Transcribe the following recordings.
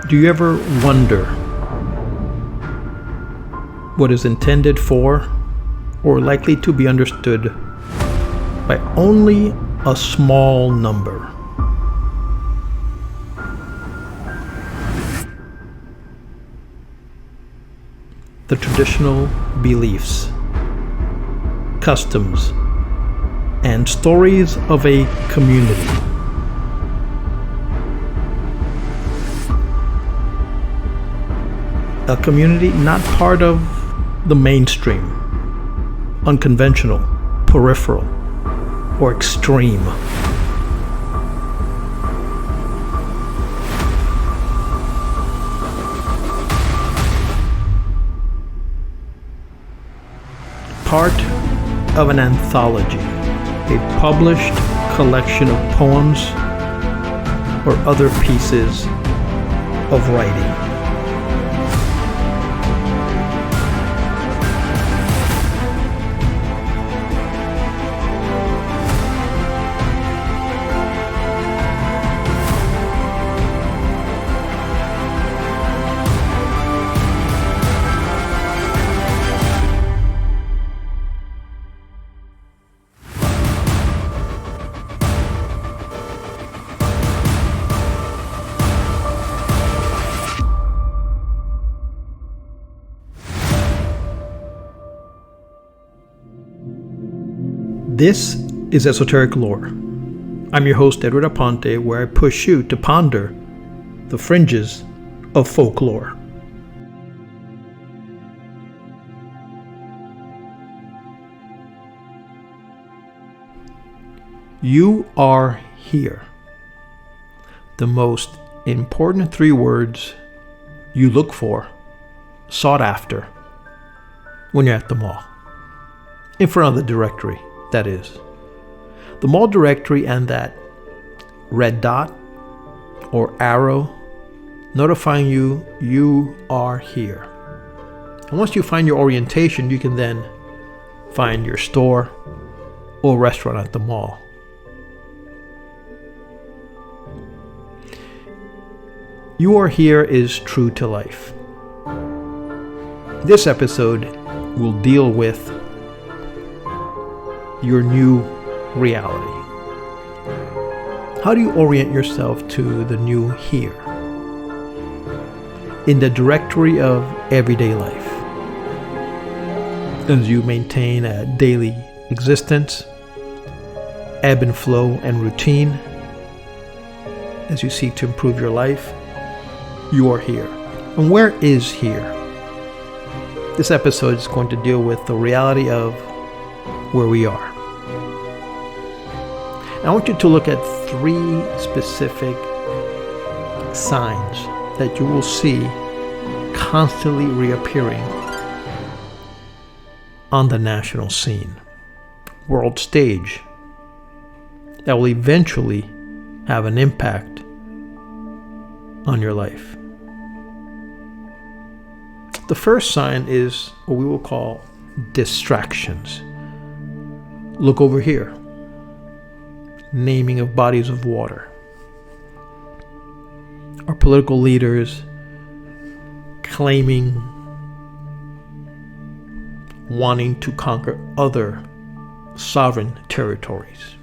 Do you ever wonder what is intended for or likely to be understood by only a small number? The traditional beliefs, customs, and stories of a community. A community not part of the mainstream, unconventional, peripheral, or extreme. Part of an anthology, a published collection of poems or other pieces of writing. This is Esoteric Lore. I'm your host, Edward Aponte, where I push you to ponder the fringes of folklore. You are here. The most important 3 words you look for, sought after, when you're at the mall. In front of the directory, that is. The mall directory and that red dot or arrow notifying you are here. And once you find your orientation, you can then find your store or restaurant at the mall. You Are Here is true to life. This episode will deal with your new reality. How do you orient yourself to the new here in the directory of everyday life as you maintain a daily existence, ebb and flow and routine? As you seek to improve your life, you are here. And where is here? This episode is going to deal with the reality of where we are. I want you to look at 3 specific signs that you will see constantly reappearing on the national scene, world stage, that will eventually have an impact on your life. The first sign is what we will call distractions. Look over here. Naming of bodies of water. Our political leaders claiming wanting to conquer other sovereign territories.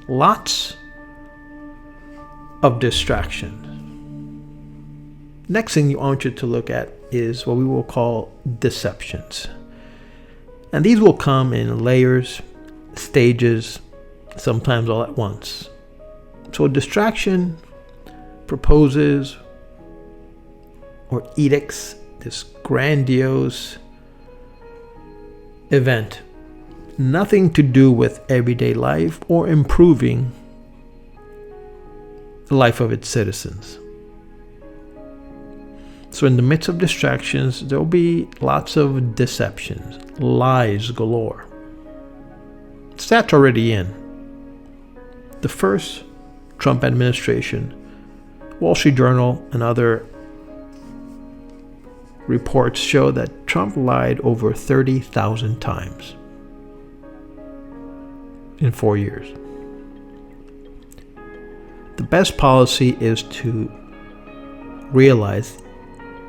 Lots of distractions. Next thing I want you to look at is what we will call deceptions. And these will come in layers, stages, sometimes all at once. So a distraction proposes or edicts this grandiose event, nothing to do with everyday life or improving the life of its citizens. So in the midst of distractions, there will be lots of deceptions, lies galore. That's already in. The first Trump administration, Wall Street Journal and other reports show that Trump lied over 30,000 times in 4 years. The best policy is to realize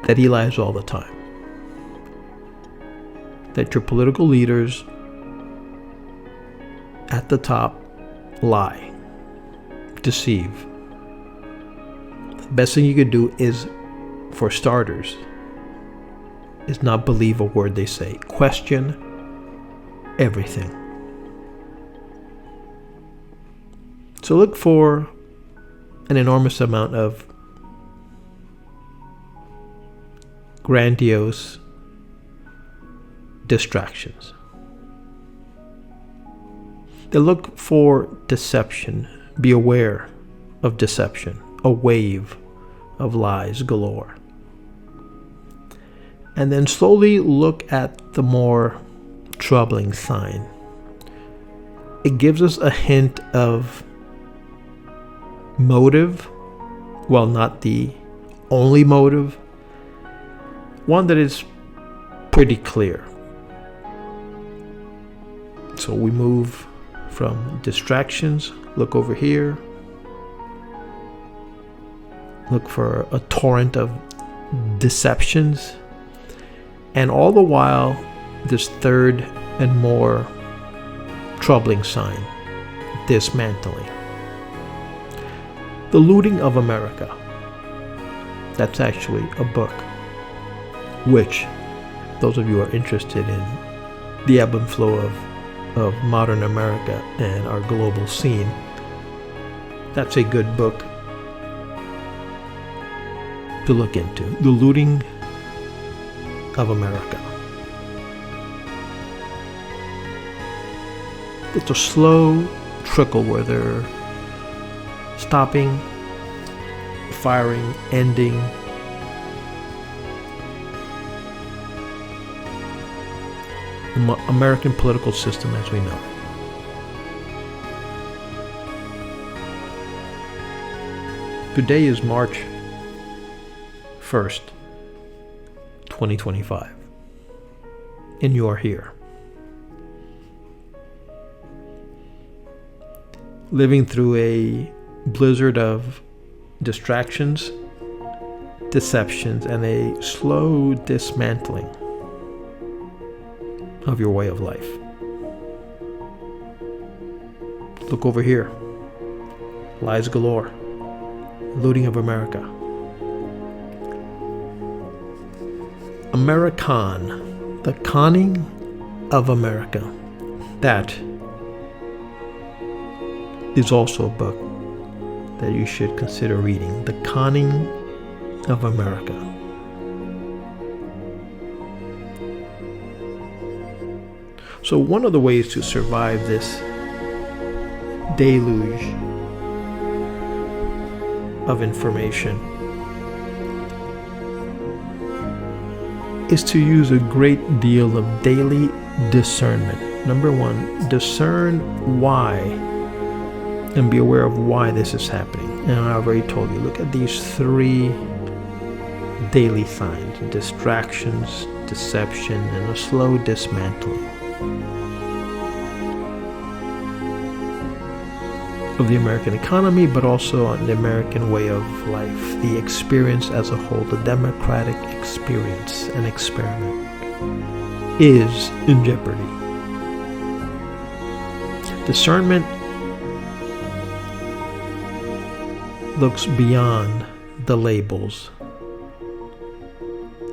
that he lies all the time. That your political leaders at the top lie, deceive. The best thing you could do is, for starters, is not believe a word they say. Question everything. So look for an enormous amount of grandiose distractions. They look for deception. Be aware of deception, a wave of lies galore. And then slowly look at the more troubling sign. It gives us a hint of motive, while not the only motive, one that is pretty clear. So we move from distractions, look over here, look for a torrent of deceptions, and all the while this third and more troubling sign, dismantling. The Looting of America. That's actually a book which, those of you who are interested in the ebb and flow of modern America and our global scene, that's a good book to look into. The Looting of America. It's a slow trickle where they're stopping, firing, ending. The American political system as we know it. Today is March 1st, 2025, and you are here. Living through a blizzard of distractions, deceptions, and a slow dismantling of your way of life. Look over here. Lies galore. Looting of America. American. The Conning of America. That is also a book that you should consider reading. The Conning of America. So one of the ways to survive this deluge of information is to use a great deal of daily discernment. Number one, discern why and be aware of why this is happening. And I already told you, look at these three daily signs: distractions, deception, and a slow dismantling of the American economy, but also on the American way of life, the experience as a whole, the democratic experience and experiment is in jeopardy. Discernment looks beyond the labels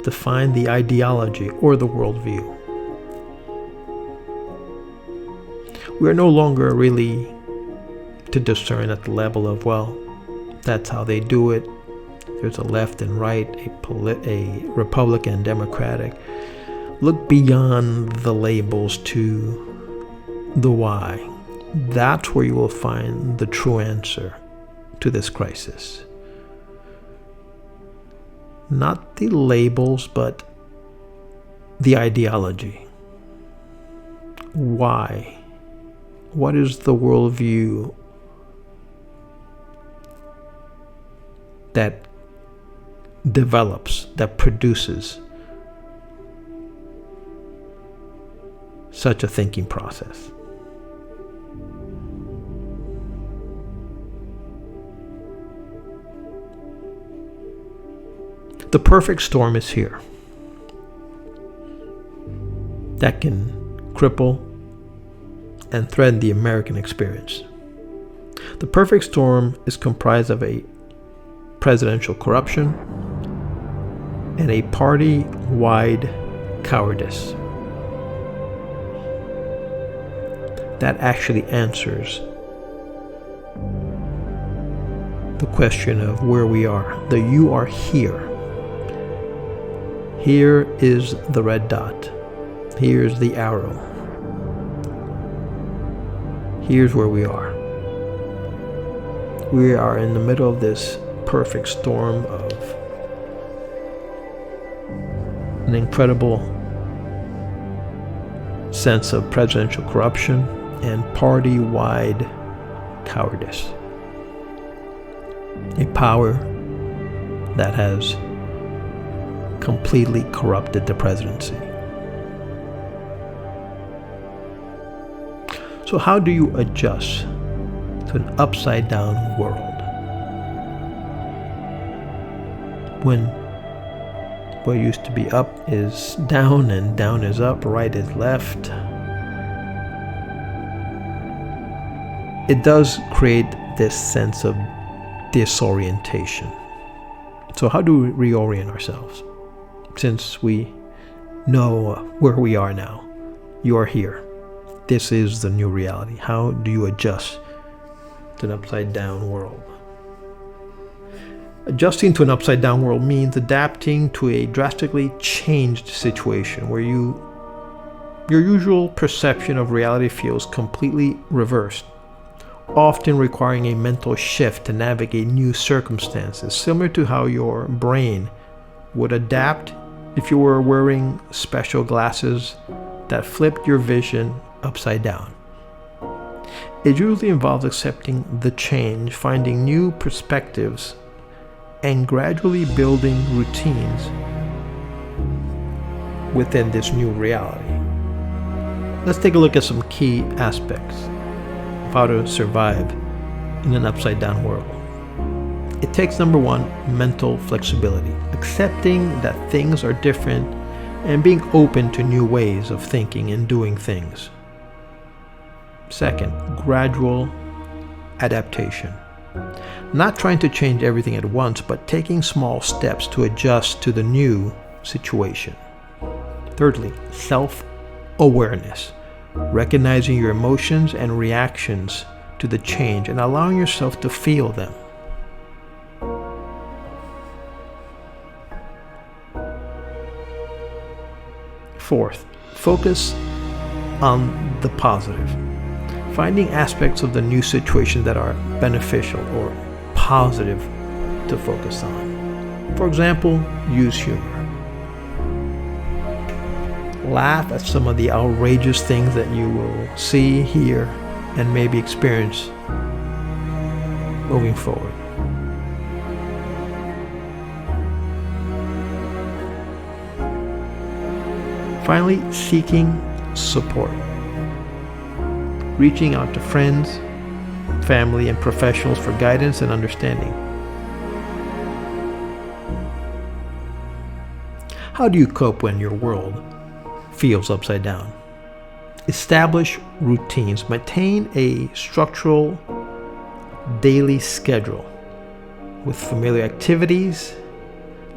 to find the ideology or the worldview. We are no longer really to discern at the level of, well, that's how they do it. There's a left and right, a Republican and Democratic. Look beyond the labels to the why. That's where you will find the true answer to this crisis. Not the labels, but the ideology. Why? What is the worldview that develops, that produces such a thinking process? The perfect storm is here. That can cripple and threaten the American experience. The perfect storm is comprised of a presidential corruption and a party-wide cowardice that actually answers the question of where we are. The you are here. Here is the red dot. Here's the arrow. Here's where we are. We are in the middle of this perfect storm of an incredible sense of presidential corruption and party-wide cowardice. A power that has completely corrupted the presidency. So how do you adjust to an upside-down world when what used to be up is down and down is up, right is left? It does create this sense of disorientation. So how do we reorient ourselves? Since we know where we are now, you are here. This is the new reality. How do you adjust to an upside down world? Adjusting to an upside down world means adapting to a drastically changed situation where your usual perception of reality feels completely reversed, often requiring a mental shift to navigate new circumstances, similar to how your brain would adapt if you were wearing special glasses that flipped your vision upside down. It usually involves accepting the change, finding new perspectives, and gradually building routines within this new reality. Let's take a look at some key aspects of how to survive in an upside down world. It takes, number one, mental flexibility, accepting that things are different and being open to new ways of thinking and doing things. Second, gradual adaptation. Not trying to change everything at once, but taking small steps to adjust to the new situation. Thirdly, self-awareness. Recognizing your emotions and reactions to the change and allowing yourself to feel them. Fourth, focus on the positive. Finding aspects of the new situation that are beneficial or positive to focus on. For example, use humor. Laugh at some of the outrageous things that you will see, hear, and maybe experience moving forward. Finally, seeking support. Reaching out to friends, family, and professionals for guidance and understanding. How do you cope when your world feels upside down? Establish routines. Maintain a structural daily schedule with familiar activities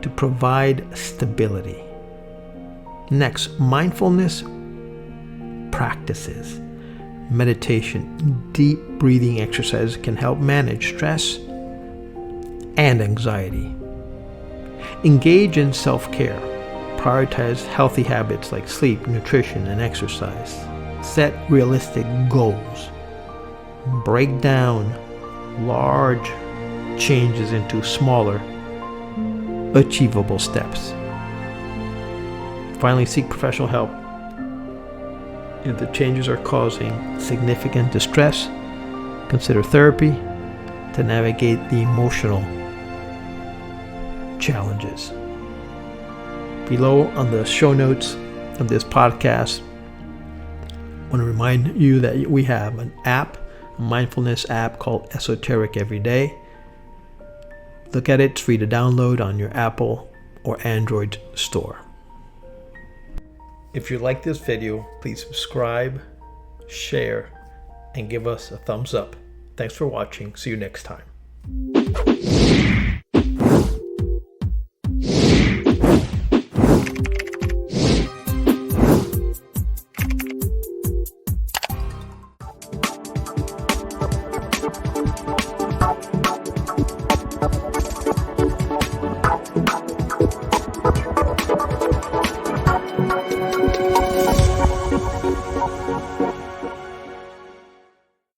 to provide stability. Next, mindfulness practices. Meditation, deep breathing exercises can help manage stress and anxiety. Engage in self-care. Prioritize healthy habits like sleep, nutrition, and exercise. Set realistic goals. Break down large changes into smaller, achievable steps. Finally, seek professional help. If the changes are causing significant distress, consider therapy to navigate the emotional challenges. Below on the show notes of this podcast, I want to remind you that we have an app, a mindfulness app called Esoteric Every Day. Look at it, it's free to download on your Apple or Android store. If you like this video, please subscribe, share, and give us a thumbs up. Thanks for watching. See you next time.